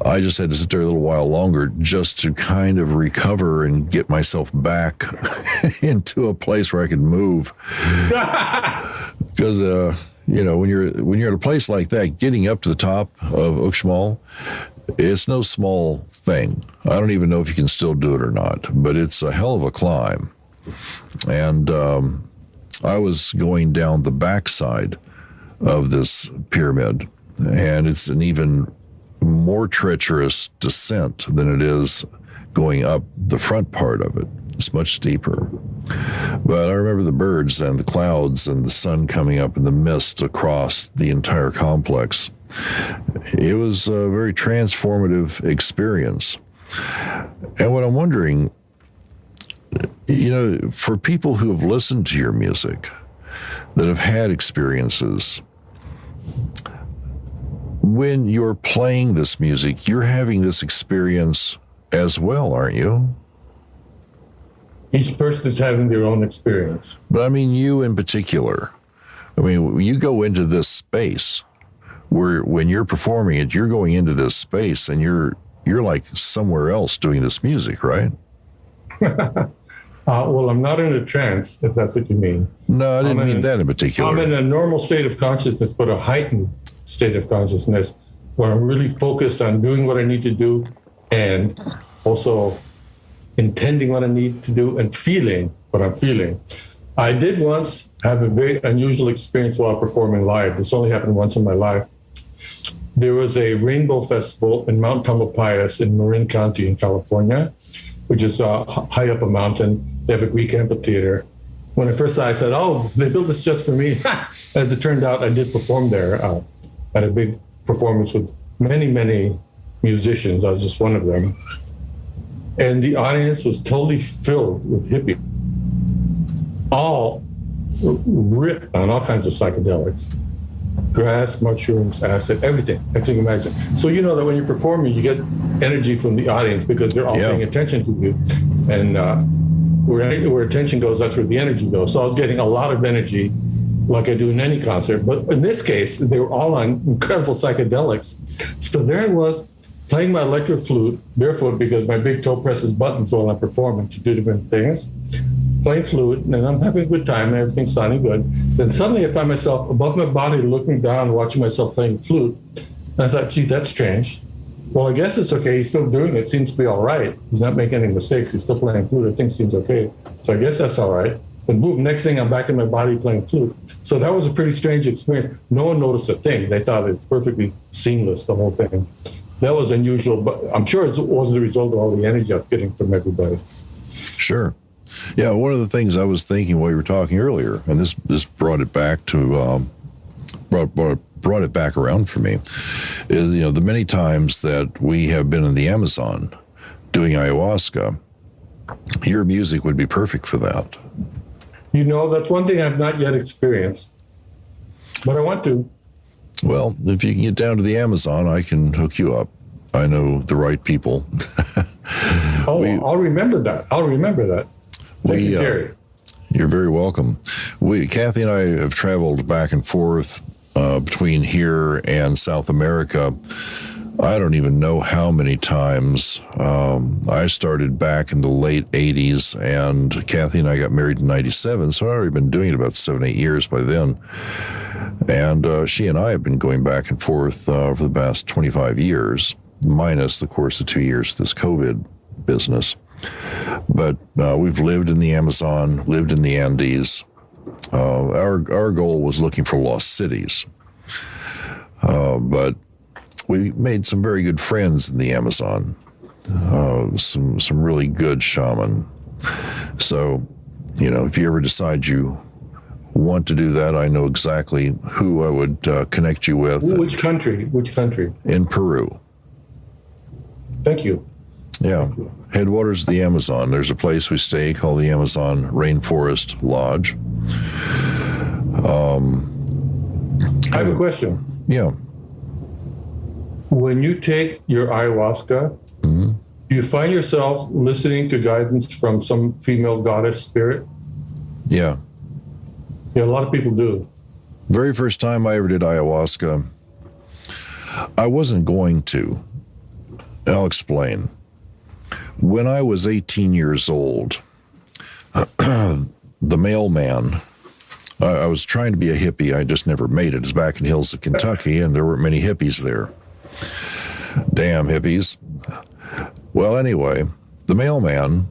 I just had to sit there a little while longer just to kind of recover and get myself back into a place where I could move. Because, when you're at a place like that, getting up to the top of Uxmal, it's no small thing. I don't even know if you can still do it or not, but it's a hell of a climb. And I was going down the backside of this pyramid, and it's an even more treacherous descent than it is going up the front part of it. It's much steeper. But I remember the birds and the clouds and the sun coming up in the mist across the entire complex. It was a very transformative experience. And what I'm wondering, for people who have listened to your music, that have had experiences, when you're playing this music, you're having this experience as well, aren't you? Each person is having their own experience. But I mean, you in particular. I mean, you go into this space where when you're performing it, you're going into this space and you're like somewhere else doing this music, right? Well, I'm not in a trance, if that's what you mean. No, I didn't mean that in particular. I'm in a normal state of consciousness, but a heightened state of consciousness where I'm really focused on doing what I need to do and also intending what I need to do and feeling what I'm feeling. I did once have a very unusual experience while performing live. This only happened once in my life. There was a rainbow festival in Mount Tamalpais in Marin County in California, which is high up a mountain. They have a Greek amphitheater. When I first saw it, I said, oh, they built this just for me. As it turned out, I did perform there at a big performance with many, many musicians. I was just one of them. And the audience was totally filled with hippies, all ripped on all kinds of psychedelics. Grass, mushrooms, acid, everything you can imagine. So you know that when you're performing, you get energy from the audience because they're all paying attention to you. And where attention goes, that's where the energy goes. So I was getting a lot of energy like I do in any concert. But in this case, they were all on incredible psychedelics. So there I was playing my electric flute, barefoot because my big toe presses buttons while I'm performing to do different things. Playing flute, and I'm having a good time, and everything's sounding good. Then suddenly I find myself above my body, looking down, watching myself playing flute. And I thought, gee, that's strange. Well, I guess it's okay. He's still doing it. Seems to be all right. He's not making any mistakes. He's still playing flute. I think seems okay. So I guess that's all right. And boom, next thing I'm back in my body playing flute. So that was a pretty strange experience. No one noticed a thing. They thought it was perfectly seamless, the whole thing. That was unusual, but I'm sure it was the result of all the energy I was getting from everybody. Sure. Yeah, one of the things I was thinking while you were talking earlier, and this brought it back to brought it back around for me, is the many times that we have been in the Amazon doing ayahuasca. Your music would be perfect for that. That's one thing I've not yet experienced, but I want to. Well, if you can get down to the Amazon, I can hook you up. I know the right people. I'll remember that. Thank you, Jerry. You're very welcome. Kathy and I have traveled back and forth between here and South America. I don't even know how many times. I started back in the late 80s, and Kathy and I got married in 97, so I'd already been doing it about 7-8 years by then. And she and I have been going back and forth for the past 25 years, minus, of course, the 2 years of this COVID business. But we've lived in the Amazon, lived in the Andes. Our goal was looking for lost cities. But we made some very good friends in the Amazon, some really good shaman. So, if you ever decide you want to do that, I know exactly who I would connect you with. Which country? In Peru. Thank you. Yeah. Thank you. headwaters of the Amazon, there's a place we stay called the Amazon Rainforest Lodge. I have a question. Yeah. When you take your ayahuasca, Mm-hmm. do you find yourself listening to guidance from some female goddess spirit? Yeah. Yeah, a lot of people do. Very first time I ever did ayahuasca, I wasn't going to. I'll explain. When I was 18 years old, the mailman, I was trying to be a hippie. I just never made it. It was back in the hills of Kentucky, and there weren't many hippies there. Damn hippies. Well, anyway, the mailman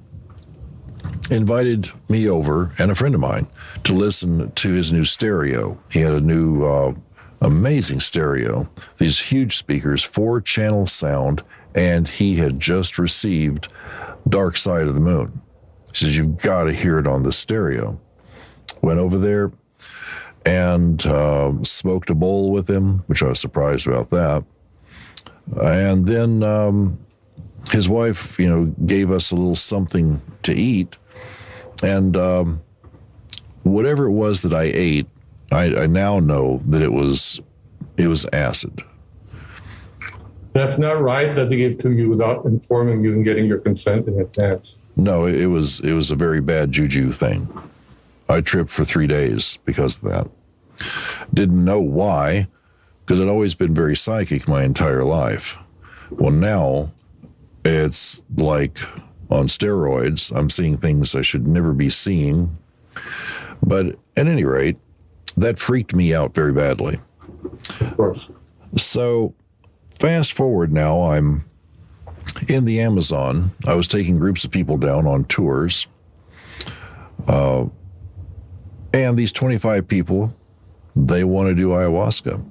invited me over and a friend of mine to listen to his new stereo. He had a new amazing stereo, these huge speakers, 4-channel sound, and he had just received Dark Side of the Moon. He says, you've got to hear it on the stereo. Went over there and smoked a bowl with him, which I was surprised about that. And then his wife, gave us a little something to eat. And whatever it was that I ate, I now know that it was acid. That's not right that they give to you without informing you and getting your consent in advance. No, it was a very bad juju thing. I tripped for 3 days because of that. Didn't know why, because I'd always been very psychic my entire life. Well, now it's like on steroids. I'm seeing things I should never be seeing. But at any rate, that freaked me out very badly. Of course. So fast forward now, I'm in the Amazon. I was taking groups of people down on tours. And these 25 people, they want to do ayahuasca.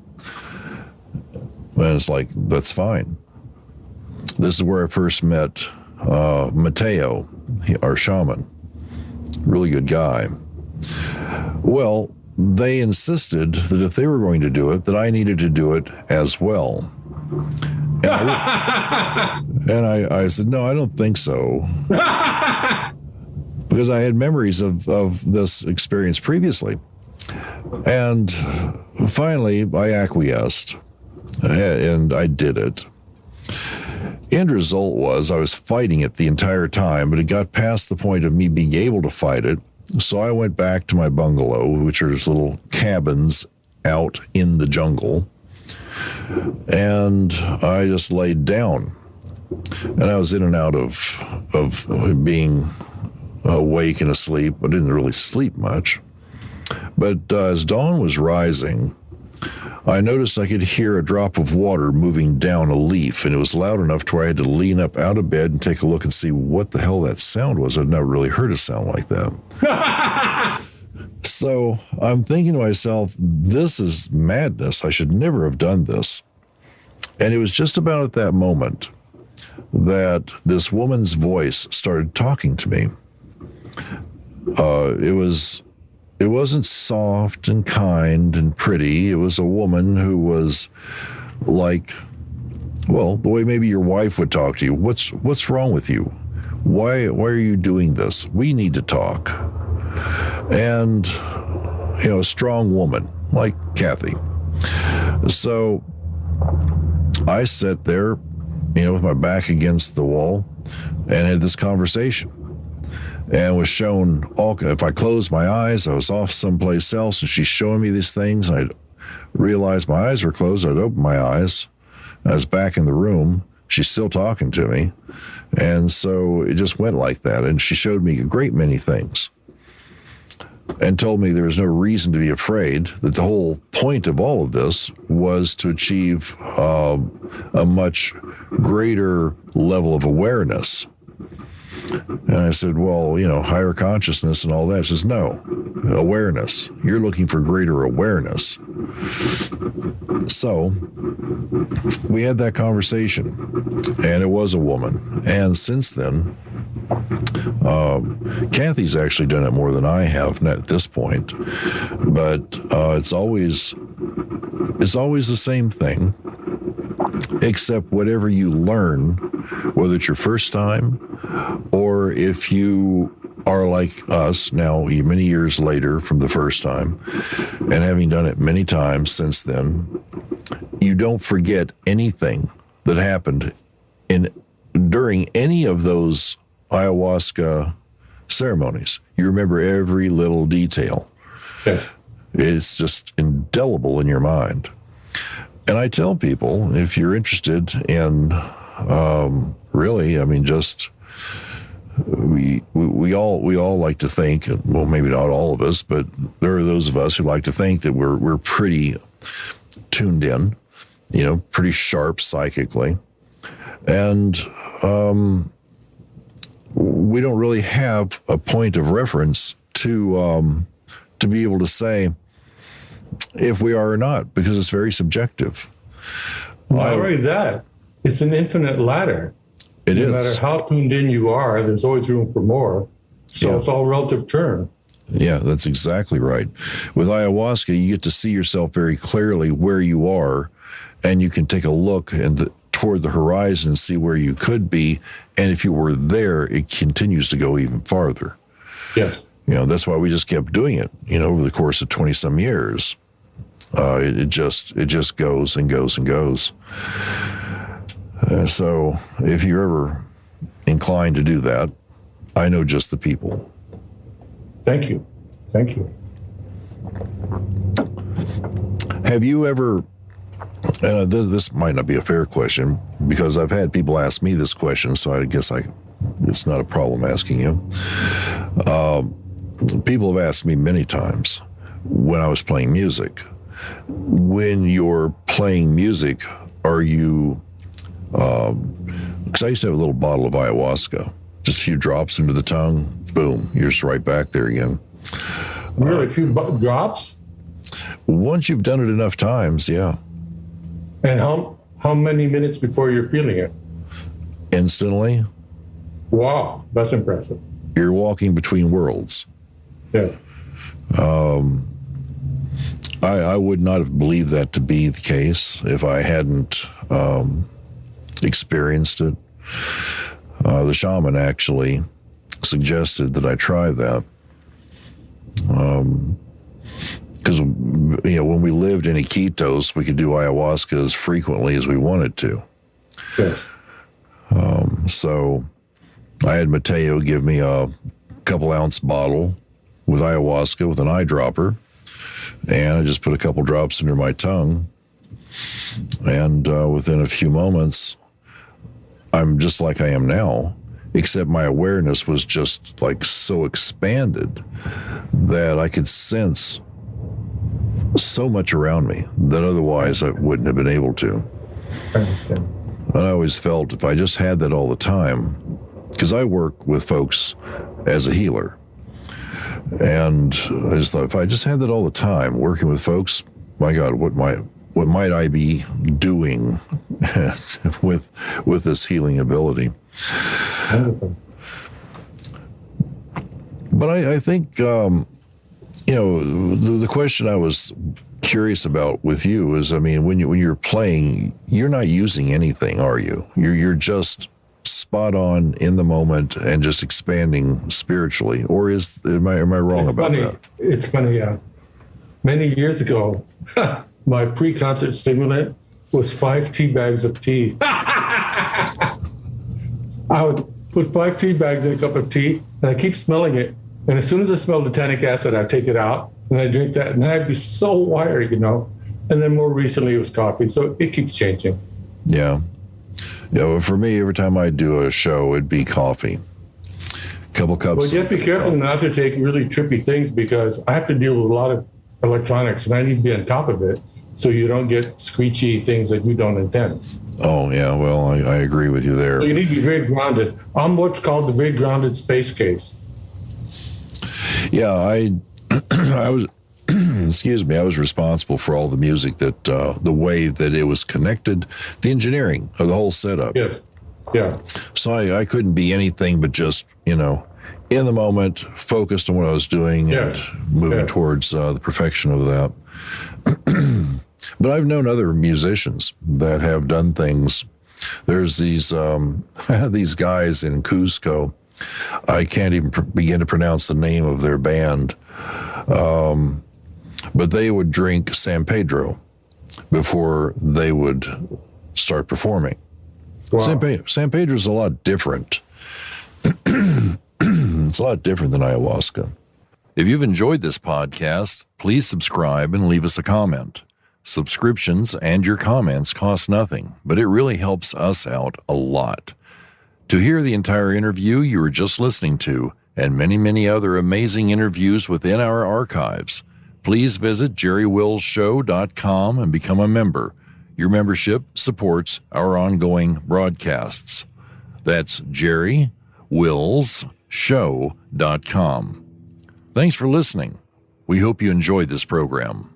And it's like, that's fine. This is where I first met Mateo, our shaman. Really good guy. Well, they insisted that if they were going to do it, that I needed to do it as well. And I said, no, I don't think so. Because I had memories of this experience previously. And finally, I acquiesced, and I did it. End result was I was fighting it the entire time, but it got past the point of me being able to fight it. So I went back to my bungalow, which are just little cabins out in the jungle, and I just laid down. And I was in and out of being awake and asleep. I didn't really sleep much. But as dawn was rising, I noticed I could hear a drop of water moving down a leaf, and it was loud enough to where I had to lean up out of bed and take a look and see what the hell that sound was. I'd never really heard a sound like that. So I'm thinking to myself, this is madness. I should never have done this. And it was just about at that moment that this woman's voice started talking to me. It wasn't soft and kind and pretty. It was a woman who was like, well, the way maybe your wife would talk to you. What's wrong with you? Why are you doing this? We need to talk. And, a strong woman like Kathy. So I sat there, with my back against the wall and had this conversation. And was shown if I closed my eyes, I was off someplace else, and she's showing me these things. And I'd realize my eyes were closed. I'd open my eyes. I was back in the room. She's still talking to me. And so it just went like that. And she showed me a great many things and told me there was no reason to be afraid, that the whole point of all of this was to achieve a much greater level of awareness. And I said, well, higher consciousness and all that. She says, no, awareness. You're looking for greater awareness. So we had that conversation, and it was a woman. And since then, Kathy's actually done it more than I have at this point. But it's always the same thing. except whatever you learn, whether it's your first time or if you are like us now, many years later from the first time, and having done it many times since then, you don't forget anything that happened during any of those ayahuasca ceremonies. You remember every little detail. Yes. It's just indelible in your mind. And I tell people, if you're interested in really, I mean, just we all like to think, well, maybe not all of us, but there are those of us who like to think that we're pretty tuned in, pretty sharp psychically, and we don't really have a point of reference to be able to say if we are or not, because it's very subjective. Not only that, it's an infinite ladder. It is. No matter how tuned in you are, there's always room for more. So it's all relative term. Yeah, that's exactly right. With ayahuasca, you get to see yourself very clearly where you are, and you can take a look toward the horizon and see where you could be. And if you were there, it continues to go even farther. Yes. That's why we just kept doing it, over the course of 20 some years. It just goes and goes and goes. So if you're ever inclined to do that, I know just the people. Thank you. Thank you. Have you ever, and this might not be a fair question because I've had people ask me this question, so I guess it's not a problem asking you. People have asked me many times when I was playing music, when you're playing music, are you, because I used to have a little bottle of ayahuasca, just a few drops into the tongue, boom, you're just right back there again. Really, a few drops? Once you've done it enough times, yeah. And how many minutes before you're feeling it? Instantly. Wow, that's impressive. You're walking between worlds. Yeah. I would not have believed that to be the case if I hadn't experienced it. The shaman actually suggested that I try that. Because, when we lived in Iquitos, we could do ayahuasca as frequently as we wanted to. Yes. So I had Mateo give me a couple ounce bottle with ayahuasca with an eyedropper, and I just put a couple drops under my tongue, and within a few moments, I'm just like I am now, except my awareness was just like so expanded that I could sense so much around me that otherwise I wouldn't have been able to. I understand. And I always felt if I just had that all the time, because I work with folks as a healer, and I just thought if I just had that all the time, working with folks, my God, what might I be doing with this healing ability? Wonderful. But I think, the question I was curious about with you is, I mean, when you're playing, you're not using anything, are you? You're just spot on in the moment and just expanding spiritually, or am I wrong about that? It's funny, yeah. Many years ago, my pre-concert stimulant was 5 tea bags of tea. I would put 5 tea bags in a cup of tea, and I keep smelling it. And as soon as I smell the tannic acid, I take it out and I drink that, and I'd be so wired, And then more recently, it was coffee. So it keeps changing. Yeah. Yeah. Well, for me, every time I do a show, it'd be coffee. Couple cups. Well, you have to be careful not to take really trippy things, because I have to deal with a lot of electronics, and I need to be on top of it so you don't get screechy things that you don't intend. Oh, yeah. Well, I agree with you there. So you need to be very grounded. I'm what's called the very grounded space case. Yeah, I was, excuse me, I was responsible for all the music that, the way that it was connected, the engineering of the whole setup. Yes. Yeah. So I couldn't be anything but just, in the moment, focused on what I was doing and moving towards the perfection of that. But I've known other musicians that have done things. There's these these guys in Cusco. I can't even begin to pronounce the name of their band, but they would drink San Pedro before they would start performing. Wow. San Pedro is a lot different. It's a lot different than ayahuasca. If you've enjoyed this podcast, please subscribe and leave us a comment. Subscriptions and your comments cost nothing, but it really helps us out a lot. To hear the entire interview you were just listening to, and many, many other amazing interviews within our archives, please visit jerrywillsshow.com and become a member. Your membership supports our ongoing broadcasts. That's jerrywillsshow.com. Thanks for listening. We hope you enjoyed this program.